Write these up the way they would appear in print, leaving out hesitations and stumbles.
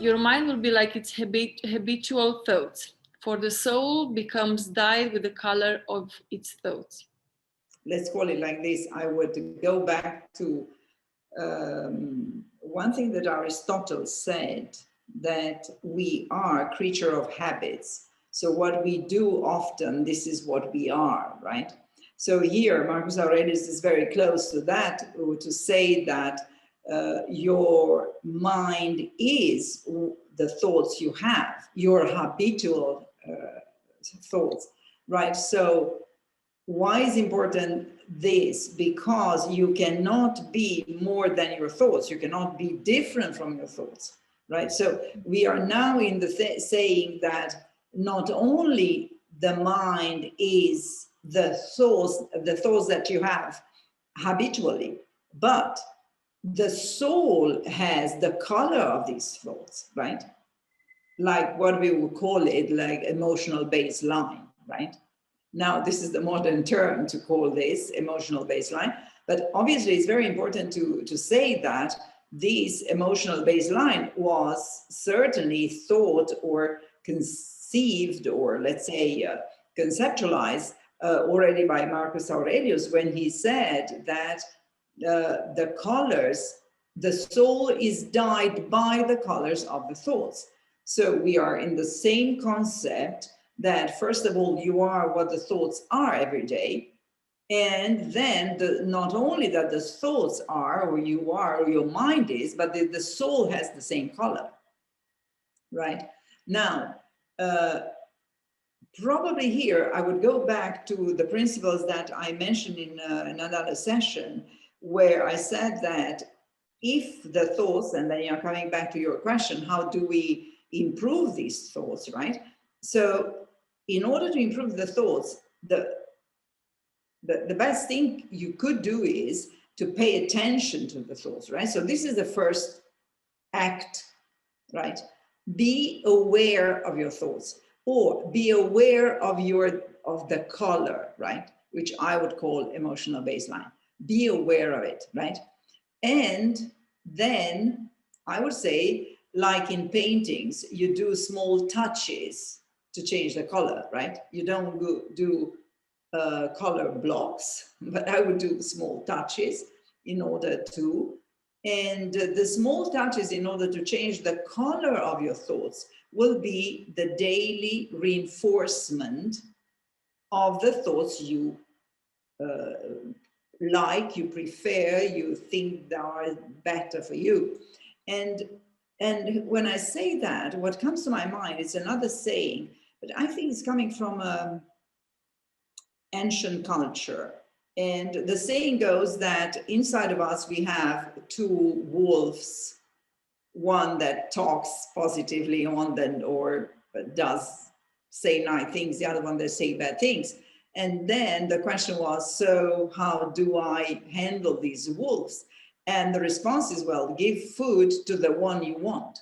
your mind will be like its habitual thoughts. For the soul becomes dyed with the color of its thoughts. Let's call it like this. I would go back to one thing that Aristotle said, that we are a creature of habits. So what we do often, this is what we are, right? So here, Marcus Aurelius is very close to that, to say that your mind is the thoughts you have, your habitual thoughts, right? So why is important this? Because you cannot be more than your thoughts. You cannot be different from your thoughts, right? So we are now in the saying that not only the mind is the thoughts that you have habitually, but the soul has the color of these thoughts, right? Like what we would call it, like emotional baseline, right? Now, this is the modern term to call this emotional baseline, but obviously it's very important to say that this emotional baseline was certainly thought or conceived, or let's say conceptualized already by Marcus Aurelius, when he said that the colors, the soul is dyed by the colors of the thoughts. So we are in the same concept that, first of all, you are what the thoughts are every day. And then not only that the thoughts are, or you are, or your mind is, but the soul has the same color, right? Now, probably here, I would go back to the principles that I mentioned in another session, where I said that if the thoughts, and then you're coming back to your question, how do we improve these thoughts, right? So in order to improve the thoughts, the best thing you could do is to pay attention to the thoughts, right? So this is the first act, right? Be aware of your thoughts, or be aware of the color, right? Which I would call emotional baseline. Be aware of it, right? And then I would say, like in paintings, you do small touches to change the color, right? You don't do color blocks, but I would do small touches in order to, and the small touches in order to change the color of your thoughts will be the daily reinforcement of the thoughts you like, you prefer, you think that are better for you. And when I say that, what comes to my mind is another saying, but I think it's coming from ancient culture. And the saying goes that inside of us we have two wolves, one that talks positively, one that or does say nice things, the other one that say bad things. And then the question was, so how do I handle these wolves? And the response is, well, give food to the one you want.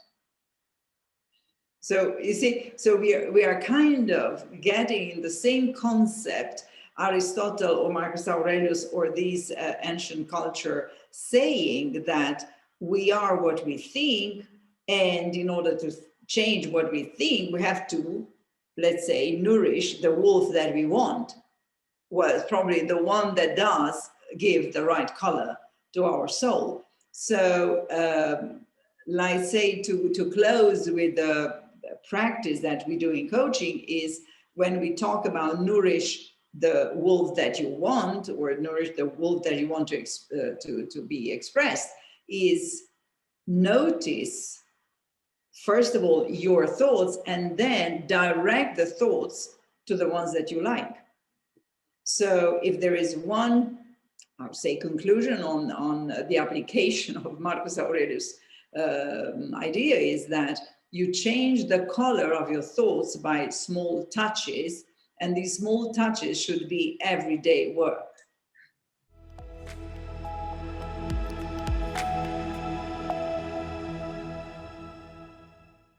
So you see, so we are kind of getting in the same concept, Aristotle or Marcus Aurelius or these ancient culture saying that we are what we think, and in order to change what we think, we have to, let's say, nourish the wolf that we want. Well, it's probably the one that does give the right color to our soul. So, like say, to close with the practice that we do in coaching is when we talk about nourish the wolf that you want, or nourish the wolf that you want to be expressed, is notice, first of all, your thoughts, and then direct the thoughts to the ones that you like. So if there is one, I would say, conclusion on the application of Marcus Aurelius' idea is that you change the color of your thoughts by small touches, and these small touches should be everyday work.